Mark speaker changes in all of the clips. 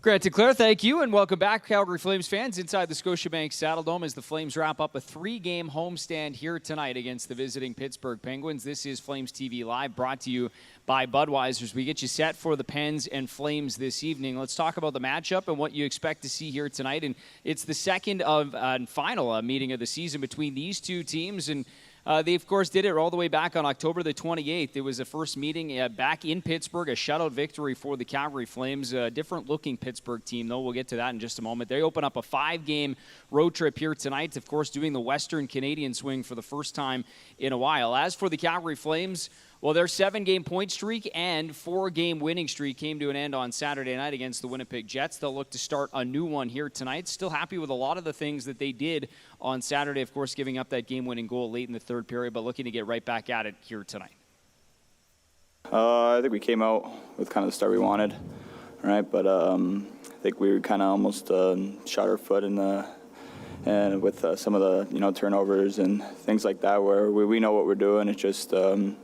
Speaker 1: Grant and Claire, thank you, and welcome back, Calgary Flames fans, inside the Scotiabank Saddledome as the Flames wrap up a 3-game homestand here tonight against the visiting Pittsburgh Penguins. This is Flames TV Live, brought to you by Budweiser as we get you set for the Pens and Flames this evening. Let's talk about the matchup and what you expect to see here tonight. And it's the second and final meeting of the season between these two teams, and they, of course, did it all the way back on October the 28th. It was a first meeting back in Pittsburgh, a shutout victory for the Calgary Flames. A different-looking Pittsburgh team, though. We'll get to that in just a moment. They open up a 5-game road trip here tonight, of course, doing the Western Canadian swing for the first time in a while. As for the Calgary Flames, well, their 7-game point streak and 4-game winning streak came to an end on Saturday night against the Winnipeg Jets. They'll look to start a new one here tonight. Still happy with a lot of the things that they did on Saturday, of course, giving up that game-winning goal late in the third period, but looking to get right back at it here tonight.
Speaker 2: I think we came out with kind of the start we wanted, right? But I think we kind of almost shot our foot in the and with some of the turnovers and things like that, where we know what we're doing. It's just you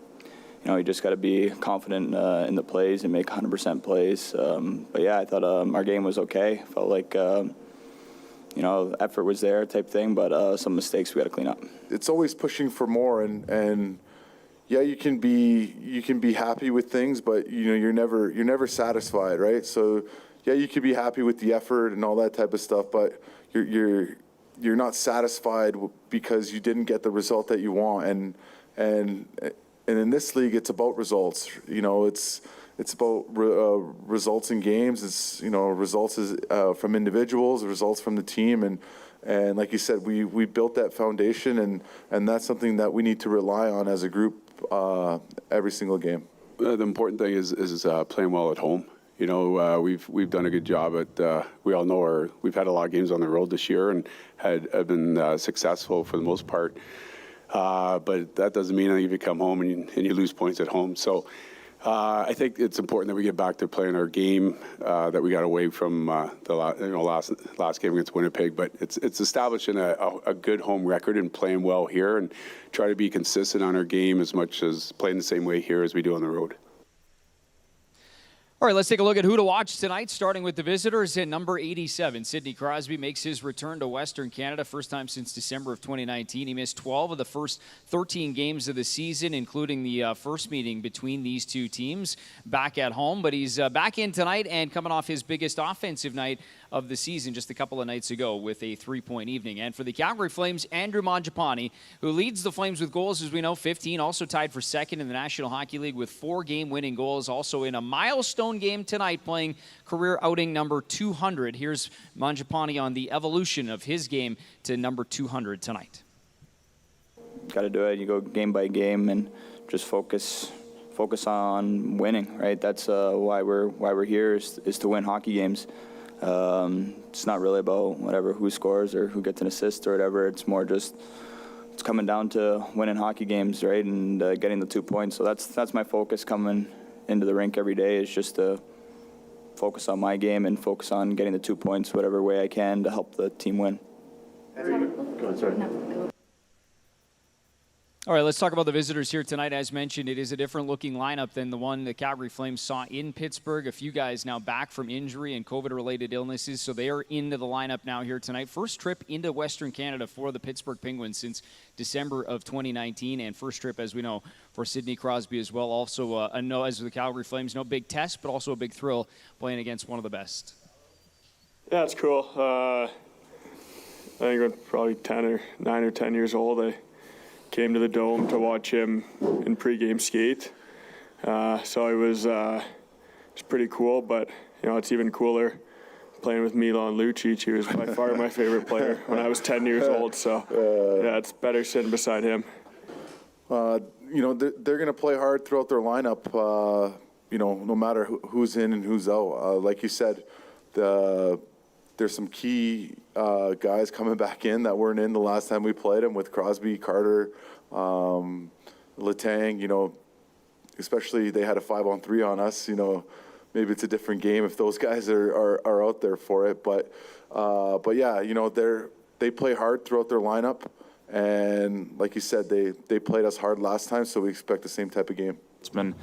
Speaker 2: just got to be confident in the plays and make 100% plays. But yeah, I thought our game was okay. Felt like effort was there type thing, but some mistakes we got to clean up.
Speaker 3: It's always pushing for more, and yeah, you can be happy with things, but you're never satisfied, right? So yeah, you could be happy with the effort and all that type of stuff, but you're not satisfied because you didn't get the result that you want, and in this league, it's about results. It's about results in games. It's results from individuals, results from the team, and like you said, we built that foundation, and that's something that we need to rely on as a group every single game.
Speaker 4: The important thing is playing well at home. We've done a good job at. We all know we've had a lot of games on the road this year and have been successful for the most part. But that doesn't mean that if you come home and you lose points at home. So I think it's important that we get back to playing our game that we got away from the last game against Winnipeg. But it's establishing a good home record and playing well here, and try to be consistent on our game as much as playing the same way here as we do on the road.
Speaker 1: All right, let's take a look at who to watch tonight, starting with the visitors at number 87. Sidney Crosby makes his return to Western Canada, first time since December of 2019. He missed 12 of the first 13 games of the season, including the first meeting between these two teams back at home. But he's back in tonight and coming off his biggest offensive night of the season just a couple of nights ago with a 3-point evening. And for the Calgary Flames, Andrew Mangiapane, who leads the Flames with goals, as we know, 15, also tied for second in the National Hockey League with 4 game-winning goals, also in a milestone game tonight, playing career outing number 200. Here's Mangiapane on the evolution of his game to number 200 tonight.
Speaker 2: Got to do it. You go game by game and just focus on winning, right? That's why we're here is to win hockey games. It's not really about who scores or who gets an assist or whatever. It's more just it's coming down to winning hockey games, right, and getting the 2 points. So that's my focus coming into the rink every day, is just to focus on my game and focus on getting the 2 points whatever way I can to help the team win.
Speaker 3: Go ahead, sorry.
Speaker 1: All right, let's talk about the visitors here tonight. As mentioned, it is a different-looking lineup than the one the Calgary Flames saw in Pittsburgh. A few guys now back from injury and COVID-related illnesses, so they are into the lineup now here tonight. First trip into Western Canada for the Pittsburgh Penguins since December of 2019, and first trip, as we know, for Sidney Crosby as well. Also, as the Calgary Flames, no big test, but also a big thrill playing against one of the best.
Speaker 5: Yeah, it's cool. I think I'm probably 9 or 10 years old. I came to the Dome to watch him in pregame skate. So it was pretty cool, but it's even cooler playing with Milan Lucic. He was by far my favorite player when I was 10 years old. So yeah, it's better sitting beside him.
Speaker 3: They're going to play hard throughout their lineup, no matter who's in and who's out. Like you said, there's some key guys coming back in that weren't in the last time we played them, with Crosby, Carter, Letang. Especially they had a 5-on-3 on us. Maybe it's a different game if those guys are out there for it. But yeah, they play hard throughout their lineup, and like you said, they played us hard last time, so we expect the same type of game.
Speaker 6: It's been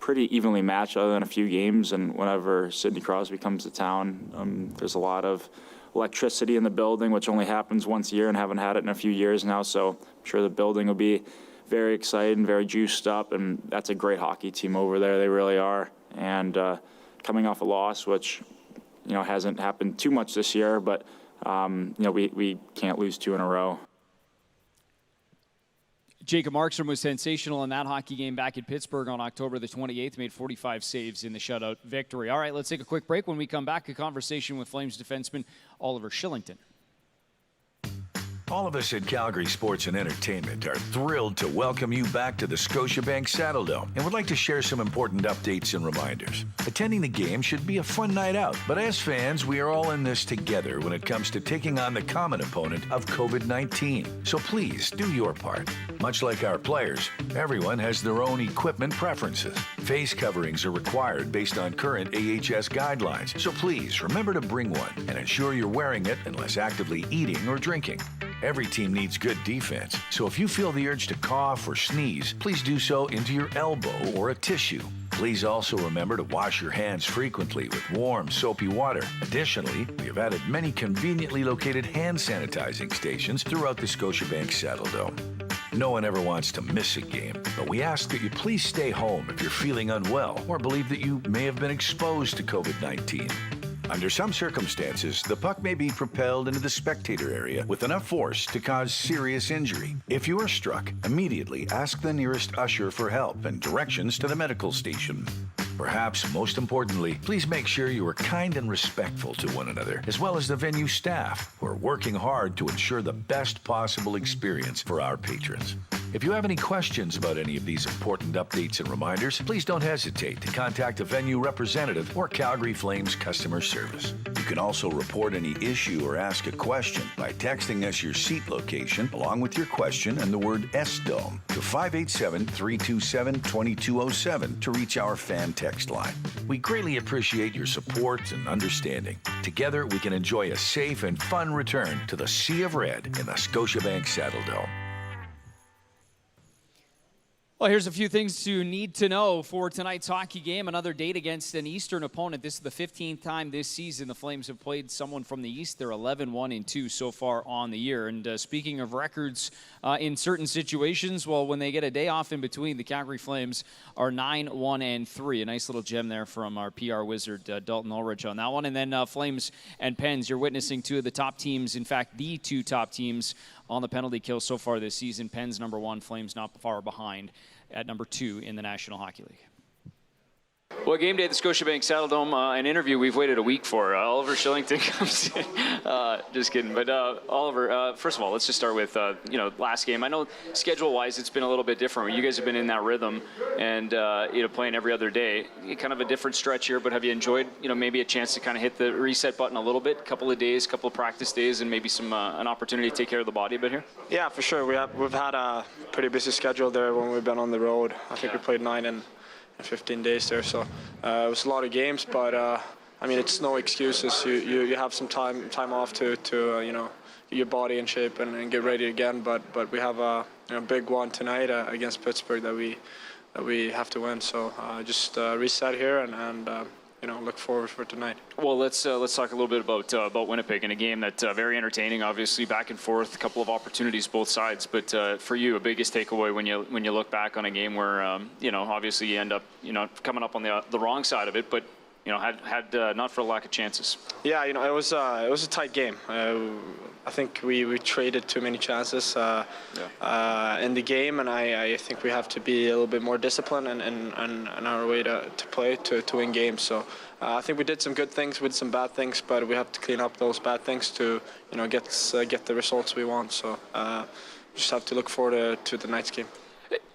Speaker 6: pretty evenly matched other than a few games. And whenever Sidney Crosby comes to town, there's a lot of electricity in the building, which only happens once a year and haven't had it in a few years now. So I'm sure the building will be very excited and very juiced up. And that's a great hockey team over there. They really are. And coming off a loss, which, hasn't happened too much this year, but, we can't lose 2 in a row.
Speaker 1: Jacob Markstrom was sensational in that hockey game back in Pittsburgh on October the 28th, made 45 saves in the shutout victory. All right, let's take a quick break. When we come back, a conversation with Flames defenseman Oliver Shillington.
Speaker 7: All of us at Calgary Sports and Entertainment are thrilled to welcome you back to the Scotiabank Saddledome and would like to share some important updates and reminders. Attending the game should be a fun night out, but as fans, we are all in this together when it comes to taking on the common opponent of COVID-19. So please do your part. Much like our players, everyone has their own equipment preferences. Face coverings are required based on current AHS guidelines, so please remember to bring one and ensure you're wearing it unless actively eating or drinking. Every team needs good defense, so if you feel the urge to cough or sneeze, please do so into your elbow or a tissue. Please also remember to wash your hands frequently with warm, soapy water. Additionally, we have added many conveniently located hand sanitizing stations throughout the Scotiabank Saddledome. No one ever wants to miss a game, but we ask that you please stay home if you're feeling unwell or believe that you may have been exposed to COVID-19. Under some circumstances, the puck may be propelled into the spectator area with enough force to cause serious injury. If you are struck, immediately ask the nearest usher for help and directions to the medical station. Perhaps most importantly, please make sure you are kind and respectful to one another, as well as the venue staff, who are working hard to ensure the best possible experience for our patrons. If you have any questions about any of these important updates and reminders, please don't hesitate to contact a venue representative or Calgary Flames customer service. You can also report any issue or ask a question by texting us your seat location along with your question and the word S-Dome to 587-327-2207 to reach our fan text line. We greatly appreciate your support and understanding. Together, we can enjoy a safe and fun return to the Sea of Red in the Scotiabank Saddledome.
Speaker 1: Well, here's a few things to need to know for tonight's hockey game. Another date against an Eastern opponent. This is the 15th time this season the Flames have played someone from the East. They're 11-1-2 so far on the year. And speaking of records in certain situations, well, when they get a day off in between, the Calgary Flames are 9-1-3. A nice little gem there from our PR wizard, Dalton Ulrich, on that one. And then Flames and Pens, you're witnessing two of the top teams, in fact, the two top teams on the penalty kill so far this season. Pens number 1, Flames not far behind at number 2 in the National Hockey League. Well, game day at the Scotiabank Saddledome, an interview we've waited a week for. Oliver Shillington comes in. Just kidding. But Oliver, first of all, let's just start with, last game. I know schedule-wise it's been a little bit different. You guys have been in that rhythm and, playing every other day. Kind of a different stretch here, but have you enjoyed, maybe a chance to kind of hit the reset button a little bit, a couple of days, couple of practice days, and maybe some an opportunity to take care of the body a bit here?
Speaker 5: Yeah, for sure. We've had a pretty busy schedule there when we've been on the road. I think we played 9 in 15 days there, so it was a lot of games, but it's no excuses. You have some time off to get your body in shape and get ready again, but we have a big one tonight against Pittsburgh that we have to win, so just reset here and look forward for tonight.
Speaker 1: Well, let's talk a little bit about Winnipeg in a game that's very entertaining, obviously back and forth, a couple of opportunities both sides. But for you, a biggest takeaway when you look back on a game where obviously you end up coming up on the wrong side of it, but had not for a lack of chances.
Speaker 5: Yeah, it was a tight game. I think we traded too many chances in the game, and I think we have to be a little bit more disciplined in our way to play to win games. So I think we did some good things with some bad things, but we have to clean up those bad things to get the results we want. So just have to look forward to tonight's game.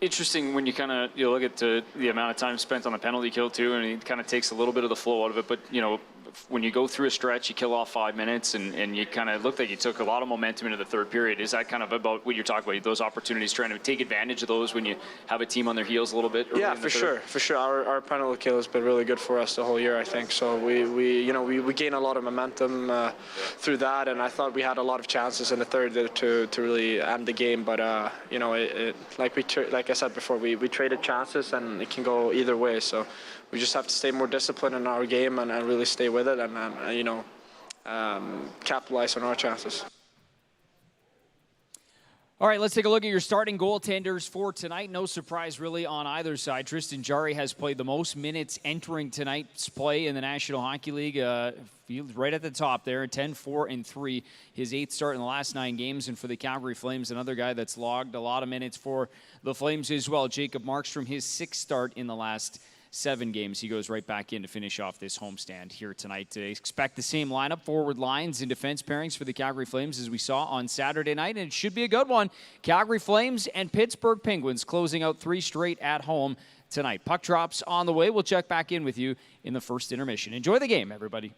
Speaker 1: Interesting when you kind of look at the amount of time spent on the penalty kill too, and it kind of takes a little bit of the flow out of it. But when you go through a stretch, you kill off 5 minutes, and you kind of looked like you took a lot of momentum into the third period. Is that kind of about what you're talking about, those opportunities, trying to take advantage of those when you have a team on their heels a little bit?
Speaker 8: Yeah, for sure. Our penalty kill has been really good for us the whole year, I think. So we gained a lot of momentum through that, and I thought we had a lot of chances in the third to really end the game. But like I said before, we traded chances, and it can go either way. So we just have to stay more disciplined in our game and really stay with it, and capitalize on our chances.
Speaker 1: All right, let's take a look at your starting goaltenders for tonight. No surprise, really, on either side. Tristan Jarry has played the most minutes entering tonight's play in the National Hockey League. Right at the top there, 10-4-3, his 8th start in the last 9 games. And for the Calgary Flames, another guy that's logged a lot of minutes for the Flames as well. Jacob Markstrom, his 6th start in the last 7 games. He goes right back in to finish off this homestand here tonight. To expect the same lineup, forward lines and defense pairings for the Calgary Flames as we saw on Saturday night, and it should be a good one. Calgary Flames and Pittsburgh Penguins closing out 3 straight at home tonight. Puck drops on the way. We'll check back in with you in the first intermission. Enjoy the game, everybody.